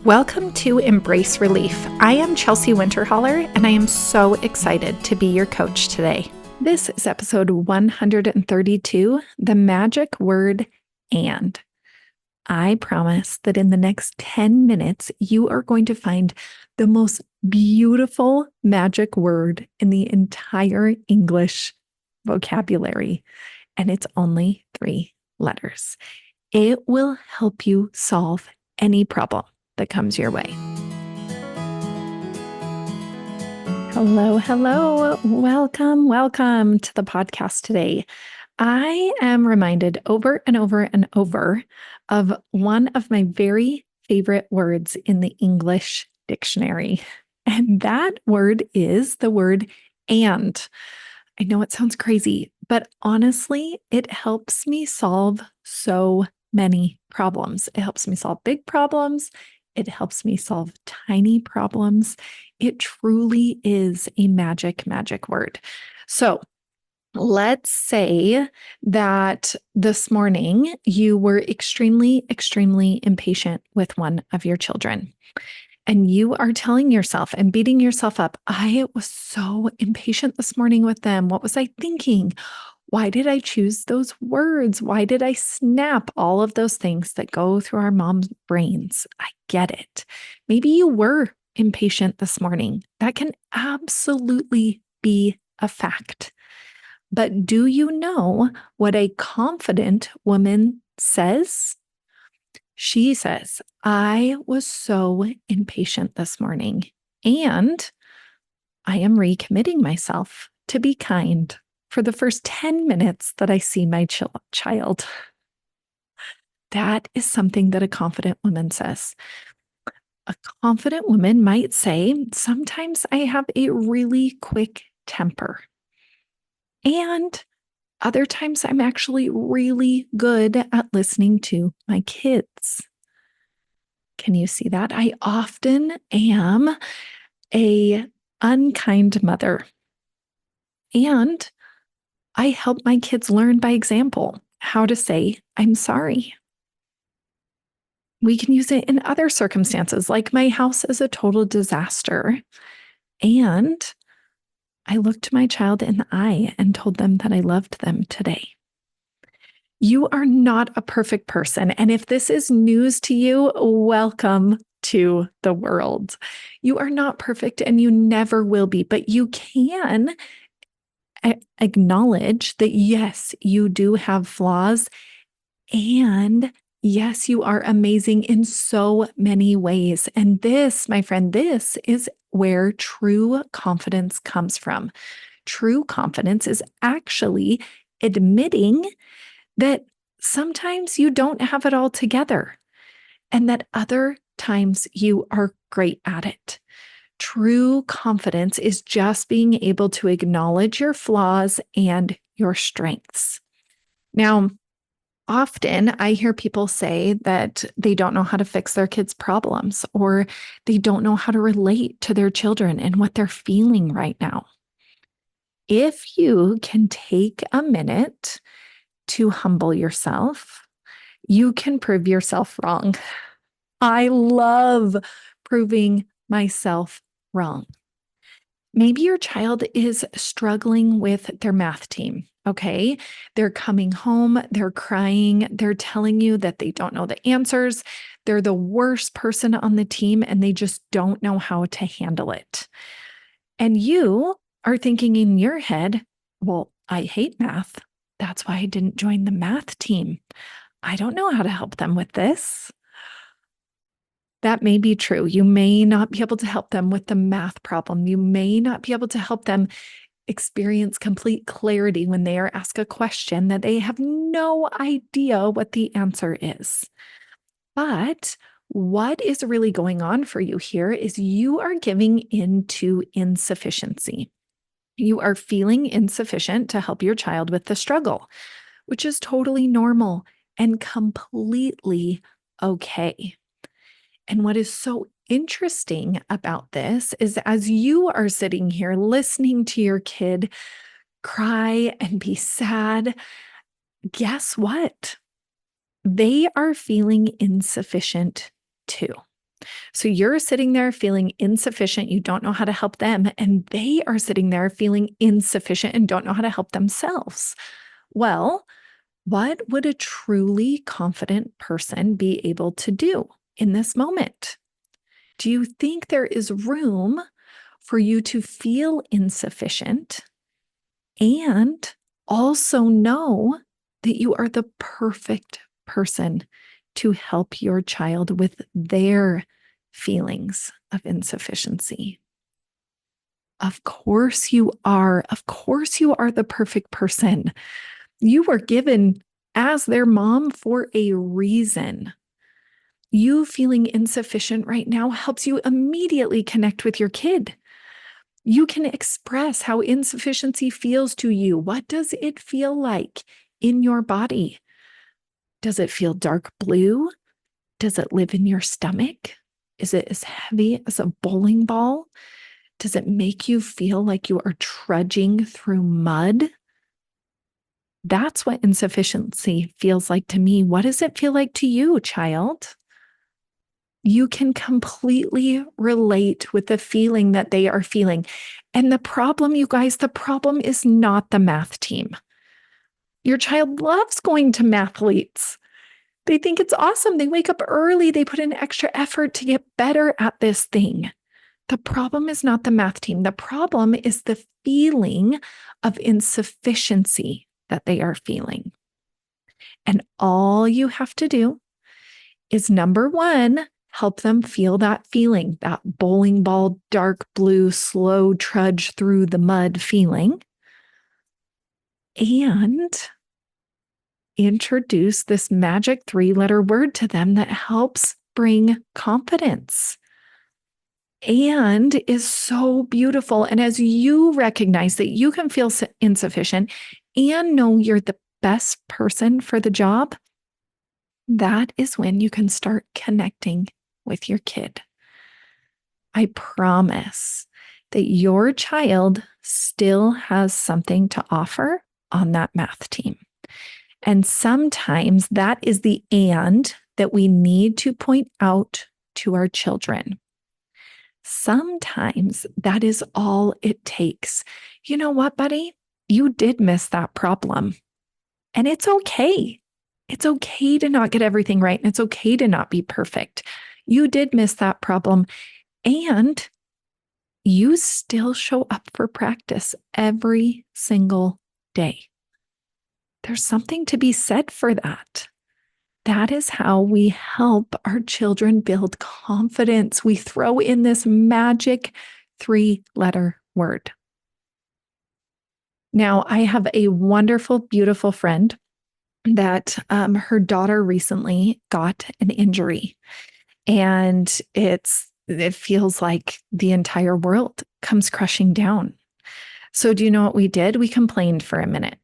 Welcome to Embrace Relief. I am Chelsea Winterholler, and I am so excited to be your coach today. This is episode 132, the magic word and. I promise that in the next 10 minutes, you are going to find the most beautiful magic word in the entire English vocabulary, and it's only 3 letters. It will help you solve any problem that comes your way. Hello. Welcome to the podcast today. I am reminded over and over of one of my very favorite words in the English dictionary. And that word is the word and. I know it sounds crazy, but honestly, it helps me solve so many problems. It helps me solve big problems. It helps me solve tiny problems. It truly is a magic word. So let's say that this morning you were extremely impatient with one of your children. And you are telling yourself and beating yourself up, I was so impatient this morning with them. What was I thinking? Why did I choose those words? Why did I snap? All of those things that go through our mom's brains. I get it. Maybe you were impatient this morning. That can absolutely be a fact. But do you know what a confident woman says? She says, I was so impatient this morning, and I am recommitting myself to be kind for the first 10 minutes that I see my child. That is something that a confident woman says. A confident woman might say, sometimes I have a really quick temper, and other times I'm actually really good at listening to my kids. Can you see that? I often am a unkind mother. And I help my kids learn by example how to say, I'm sorry. We can use it in other circumstances, like my house is a total disaster. And I looked my child in the eye and told them that I loved them today. You are not a perfect person. And if this is news to you, welcome to the world. You are not perfect and you never will be, but you can acknowledge that, yes, you do have flaws. And yes, you are amazing in so many ways. And this, my friend, this is where true confidence comes from. True confidence is actually admitting that sometimes you don't have it all together and that other times you are great at it. True confidence is just being able to acknowledge your flaws and your strengths. Now, often I hear people say that they don't know how to fix their kids' problems, or they don't know how to relate to their children and what they're feeling right now. If you can take a minute to humble yourself, you can prove yourself wrong. I love proving myself wrong. Maybe your child is struggling with their math team. Okay. They're coming home, they're crying, they're telling you that they don't know the answers. They're the worst person on the team and they just don't know how to handle it. And you are thinking in your head, well, I hate math. That's why I didn't join the math team. I don't know how to help them with this. That may be true. You may not be able to help them with the math problem. You may not be able to help them experience complete clarity when they are asked a question that they have no idea what the answer is. But what is really going on for you here is you are giving into insufficiency. You are feeling insufficient to help your child with the struggle, which is totally normal and completely okay. And what is so interesting about this is as you are sitting here listening to your kid cry and be sad, guess what? They are feeling insufficient too. So you're sitting there feeling insufficient. You don't know how to help them. And they are sitting there feeling insufficient and don't know how to help themselves. Well, what would a truly confident person be able to do in this moment? Do you think there is room for you to feel insufficient and also know that you are the perfect person to help your child with their feelings of insufficiency? Of course you are. Of course you are the perfect person. You were given as their mom for a reason. You feeling insufficient right now helps you immediately connect with your kid. You can express how insufficiency feels to you. What does it feel like in your body? Does it feel dark blue? Does it live in your stomach? Is it as heavy as a bowling ball? Does it make you feel like you are trudging through mud? That's what insufficiency feels like to me. What does it feel like to you, child? You can completely relate with the feeling that they are feeling. And the problem, you guys, the problem is not the math team. Your child loves going to mathletes. They think it's awesome. They wake up early. They put in extra effort to get better at this thing. The problem is not the math team. The problem is the feeling of insufficiency that they are feeling. And all you have to do is, number one, help them feel that feeling, that bowling ball, dark blue, slow trudge through the mud feeling. And introduce this magic 3-letter word to them that helps bring confidence and is so beautiful. And as you recognize that you can feel insufficient and know you're the best person for the job, that is when you can start connecting with your kid. I promise that your child still has something to offer on that math team. And sometimes that is the and that we need to point out to our children. Sometimes that is all it takes. You know what, buddy? You did miss that problem. And it's okay. It's okay to not get everything right. And it's okay to not be perfect. You did miss that problem. And you still show up for practice every single day. There's something to be said for that. That is how we help our children build confidence. We throw in this magic 3-letter word. Now, I have a wonderful, beautiful friend that her daughter recently got an injury. And it feels like the entire world comes crushing down. So do you know what we did? We complained for a minute.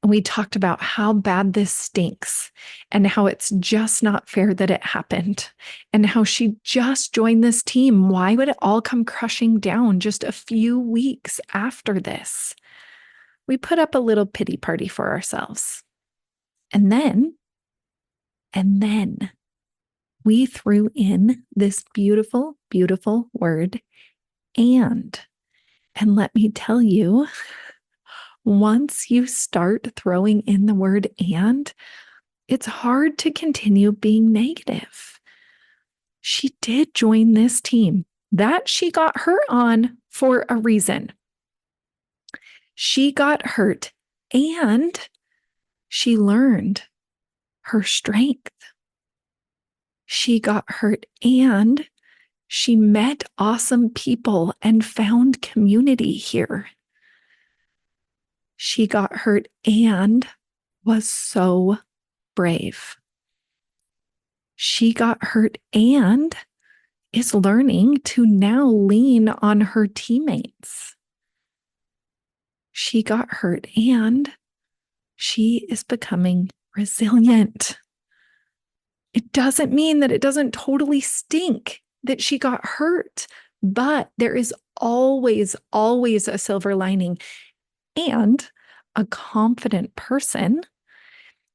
And we talked about how bad this stinks and how it's just not fair that it happened and how she just joined this team. Why would it all come crushing down just a few weeks after this? We put up a little pity party for ourselves. And then we threw in this beautiful, beautiful word, and. And let me tell you, once you start throwing in the word and, it's hard to continue being negative. She did join this team. That she got hurt on for a reason. She got hurt and she learned her strength. She got hurt and she met awesome people and found community here. She got hurt and was so brave. She got hurt and is learning to now lean on her teammates. She got hurt and she is becoming resilient. It doesn't mean that it doesn't totally stink that she got hurt, but there is always, always a silver lining. And a confident person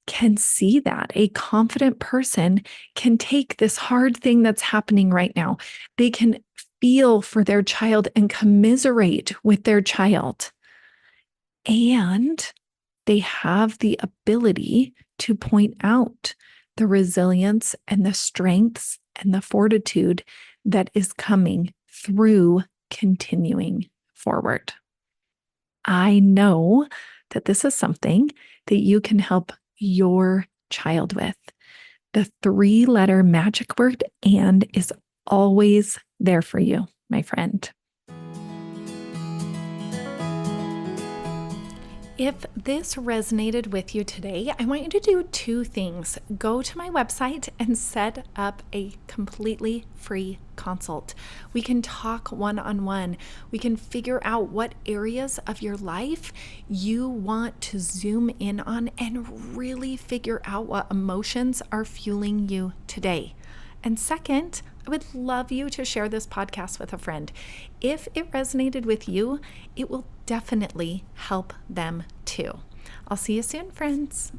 can see that. A confident person can take this hard thing that's happening right now. They can feel for their child and commiserate with their child. And they have the ability to point out the resilience and the strengths and the fortitude that is coming through continuing forward. I know that this is something that you can help your child with. The 3-letter magic word "and" is always there for you, my friend. If this resonated with you today, I want you to do 2 things. Go to my website and set up a completely free consult. We can talk one-on-one. We can figure out what areas of your life you want to zoom in on and really figure out what emotions are fueling you today. And second, I would love you to share this podcast with a friend. If it resonated with you, it will definitely help them too. I'll see you soon, friends.